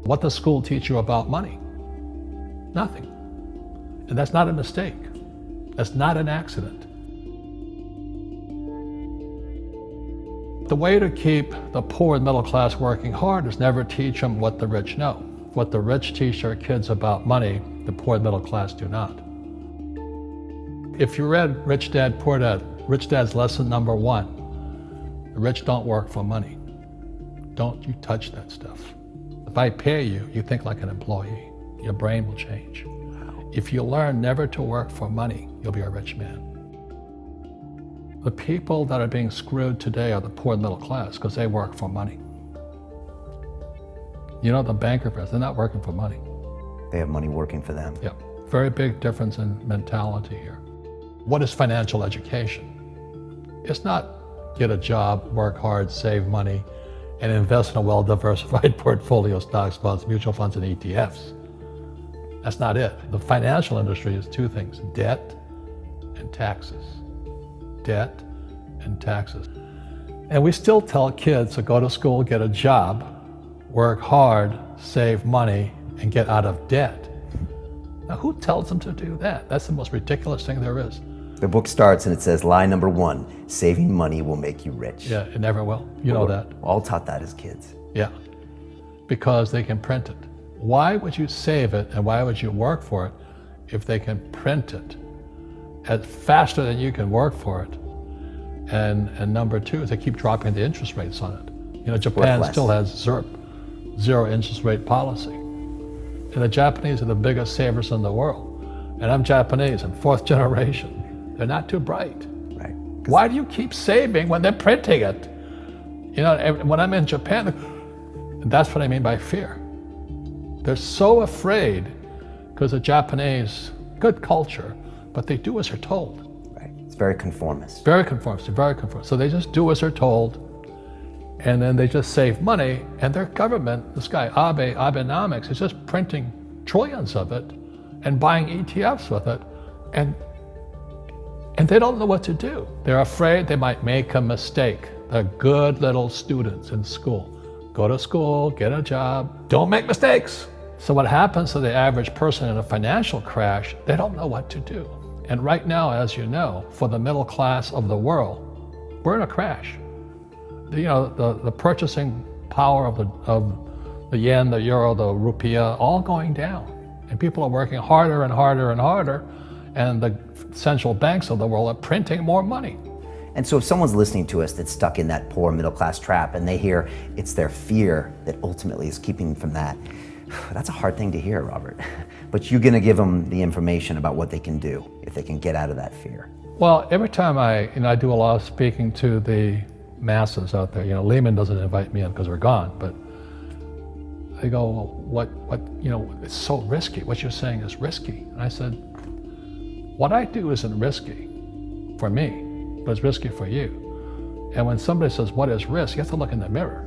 What does school teach you about money? Nothing. And that's not a mistake. That's not an accident. The way to keep the poor and middle class working hard is never teach them what the rich know. What the rich teach their kids about money, the poor and middle class do not. If you read Rich Dad, Poor Dad, Rich Dad's lesson number 1, the rich don't work for money. Don't you touch that stuff. If I pay you, you think like an employee. Your brain will change. Wow. If you learn never to work for money, you'll be a rich man. The people that are being screwed today are the poor and middle class because they work for money. You know, the banker friends, they're not working for money. They have money working for them. Yeah, very big difference in mentality here. What is financial education? It's not get a job, work hard, save money, and invest in a well-diversified portfolio of stocks, bonds, mutual funds, and ETFs. That's not it. The financial industry is 2 things, debt and taxes. Debt and taxes. And we still tell kids to go to school, get a job, work hard, save money, and get out of debt. Now, who tells them to do that? That's the most ridiculous thing there is. The book starts and it says, lie number 1, saving money will make you rich. Yeah, it never will. You know that. We're all taught that as kids. Yeah, because they can print it. Why would you save it and why would you work for it if they can print it faster than you can work for it? And number 2 is they keep dropping the interest rates on it. You know, Japan still has zero interest rate policy. And the Japanese are the biggest savers in the world. And I'm Japanese, I'm 4th generation. They're not too bright. Right. Why do you keep saving when they're printing it? You know, when I'm in Japan, that's what I mean by fear. They're so afraid because the Japanese, good culture, but they do as they're told. Right. It's very conformist. Very conformist, very conformist. So they just do as they're told, and then they just save money, and their government, this guy Abenomics, is just printing trillions of it and buying ETFs with it, and they don't know what to do. They're afraid they might make a mistake. They're good little students in school. Go to school, get a job, don't make mistakes. So what happens to the average person in a financial crash, they don't know what to do. And right now, as you know, for the middle class of the world, we're in a crash. You know, the purchasing power of the yen, the euro, the rupiah, all going down. And people are working harder and harder and harder, and the central banks of the world are printing more money. And so if someone's listening to us that's stuck in that poor middle class trap and they hear it's their fear that ultimately is keeping them from that, that's a hard thing to hear, Robert. But you're gonna give them the information about what they can do if they can get out of that fear. Well, every time I do a lot of speaking to the masses out there, Lehman doesn't invite me in because we're gone, but they go, what, it's so risky. What you're saying is risky. And I said, what I do isn't risky for me, but it's risky for you. And when somebody says, what is risk? You have to look in the mirror.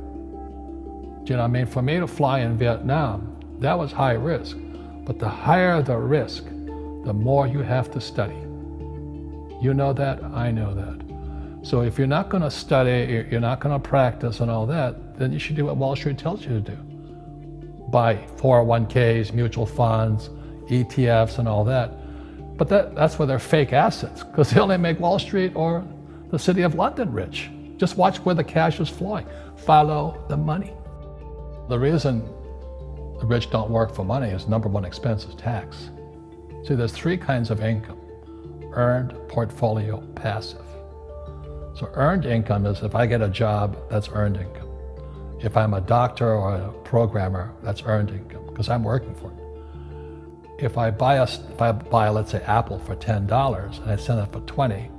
Do you know what I mean? For me to fly in Vietnam, that was high risk. But the higher the risk, the more you have to study. You know that, I know that. So if you're not gonna study, you're not gonna practice and all that, then you should do what Wall Street tells you to do. Buy 401ks, mutual funds, ETFs and all that. But that's where they're fake assets, because they only make Wall Street or the City of London rich. Just watch where the cash is flowing. Follow the money. The reason the rich don't work for money is number 1 expense is tax. See, there's 3 kinds of income: earned, portfolio, passive. So earned income is if I get a job, that's earned income. If I'm a doctor or a programmer, that's earned income, because I'm working for it. If I buy, let's say, Apple for $10 and I sell it for $20,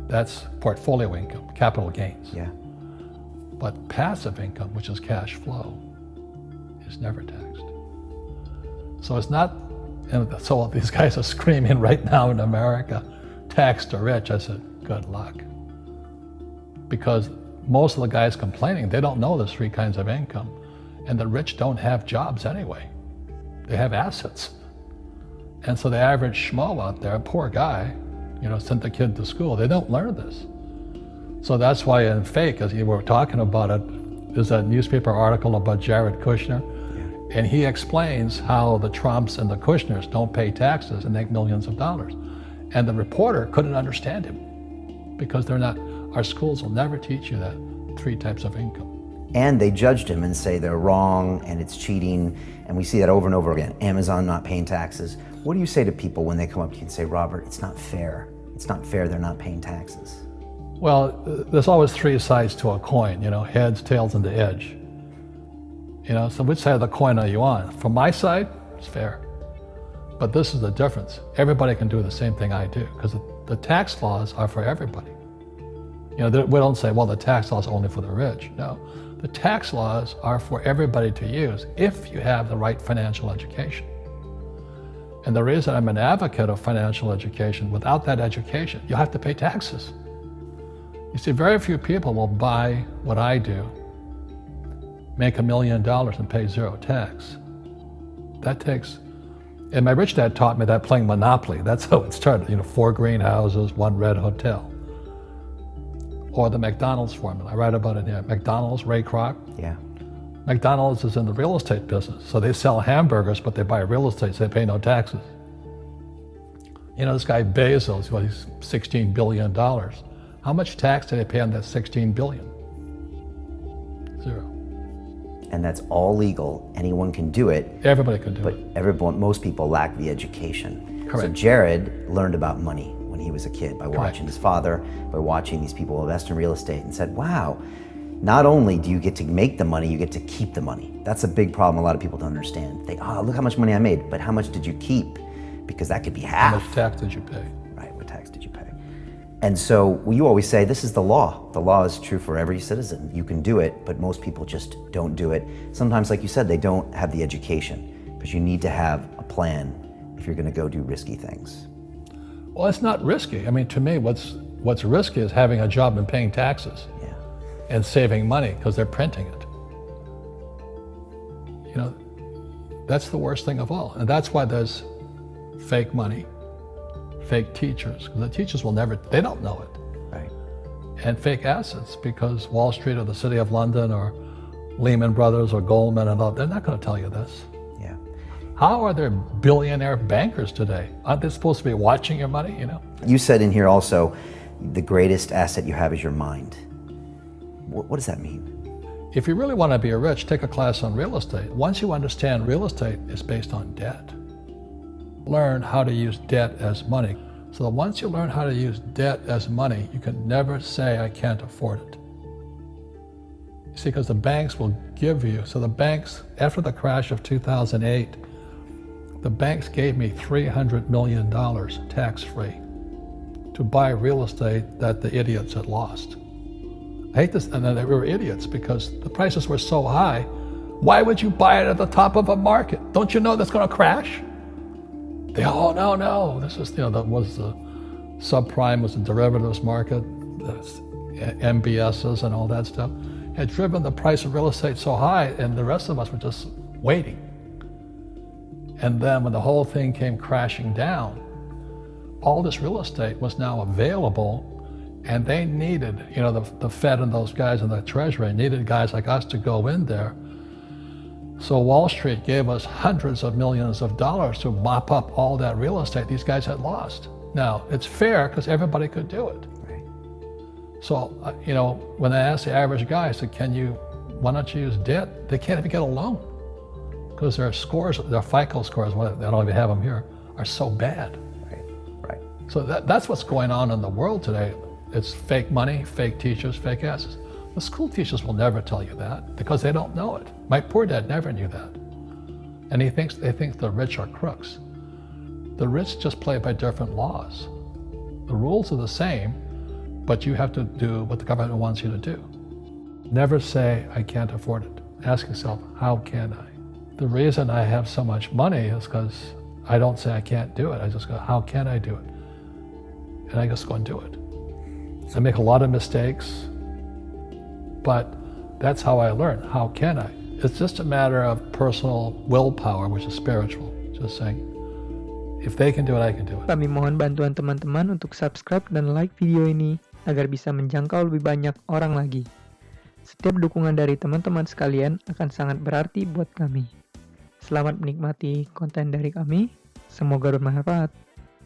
that's portfolio income, capital gains. Yeah. But passive income, which is cash flow, is never taxed. So it's not, so these guys are screaming right now in America, tax the rich. I said, good luck. Because most of the guys complaining, they don't know there's 3 kinds of income. And the rich don't have jobs anyway. They have assets. And so the average schmo out there, poor guy, sent the kid to school, they don't learn this. So that's why in fake, as you were talking about it, there's a newspaper article about Jared Kushner, and he explains how the Trumps and the Kushners don't pay taxes and make millions of dollars. And the reporter couldn't understand him because our schools will never teach you that 3 types of income. And they judged him and say they're wrong and it's cheating. And we see that over and over again. Amazon not paying taxes. What do you say to people when they come up to you and say, Robert, it's not fair. It's not fair they're not paying taxes. Well, there's always 3 sides to a coin, heads, tails, and the edge. So which side of the coin are you on? From my side, it's fair. But this is the difference. Everybody can do the same thing I do because the tax laws are for everybody. We don't say, well, the tax laws are only for the rich. No, the tax laws are for everybody to use if you have the right financial education. And the reason I'm an advocate of financial education, without that education, you have to pay taxes. You see, very few people will buy what I do, make $1 million and pay 0 tax. And my rich dad taught me that playing Monopoly. That's how it started, 4 greenhouses, 1 red hotel. Or the McDonald's formula, I write about it here. McDonald's, Ray Kroc. Yeah. McDonald's is in the real estate business. So they sell hamburgers, but they buy real estate, so they pay no taxes. This guy Bezos, he's $16 billion. How much tax did they pay on that $16 billion? 0. And that's all legal. Anyone can do it. Everybody can do it. But most people lack the education. Correct. So Jared learned about money when he was a kid by watching his father, by watching these people invest in real estate, and said, wow, not only do you get to make the money, you get to keep the money. That's a big problem a lot of people don't understand. Look how much money I made, but how much did you keep? Because that could be half. How much tax did you pay? Right, what tax did you pay? And so you always say, this is the law. The law is true for every citizen. You can do it, but most people just don't do it. Sometimes, like you said, they don't have the education, because you need to have a plan if you're gonna go do risky things. Well, it's not risky. To me, what's risky is having a job and paying taxes. Yeah. And saving money because they're printing it. That's the worst thing of all. And that's why there's fake money, fake teachers, because the teachers they don't know it. Right. And fake assets, because Wall Street or the City of London or Lehman Brothers or Goldman and all, they're not going to tell you this. Yeah. How are there billionaire bankers today? Aren't they supposed to be watching your money, You said in here also, the greatest asset you have is your mind. What does that mean? If you really want to be rich, take a class on real estate. Once you understand real estate is based on debt, learn how to use debt as money. So that once you learn how to use debt as money, you can never say, I can't afford it. You see, because the banks will give you, so the banks, after the crash of 2008, the banks gave me $300 million tax-free to buy real estate that the idiots had lost. I hate this, and then they were idiots because the prices were so high. Why would you buy it at the top of a market? Don't you know that's going to crash? No. This is, that was the subprime, was the derivatives market, the MBSs and all that stuff. Had driven the price of real estate so high, and the rest of us were just waiting. And then when the whole thing came crashing down, all this real estate was now available. And they needed, the Fed and those guys in the Treasury needed guys like us to go in there. So Wall Street gave us hundreds of millions of dollars to mop up all that real estate these guys had lost. Now, it's fair because everybody could do it. Right. So, when I asked the average guy, I said, why don't you use debt? They can't even get a loan because their scores, their FICO scores, I don't even have them here, are so bad. Right. So that's what's going on in the world today. It's fake money, fake teachers, fake asses. The school teachers will never tell you that because they don't know it. My poor dad never knew that. And they think the rich are crooks. The rich just play by different laws. The rules are the same, but you have to do what the government wants you to do. Never say, I can't afford it. Ask yourself, how can I? The reason I have so much money is because I don't say I can't do it. I just go, how can I do it? And I just go and do it. I make a lot of mistakes, but that's how I learn. How can I? It's just a matter of personal willpower, which is spiritual. Just saying, if they can do it, I can do it. Kami mohon bantuan teman-teman untuk subscribe dan like video ini agar bisa menjangkau lebih banyak orang lagi. Setiap dukungan dari teman-teman sekalian akan sangat berarti buat kami. Selamat menikmati konten dari kami. Semoga bermanfaat.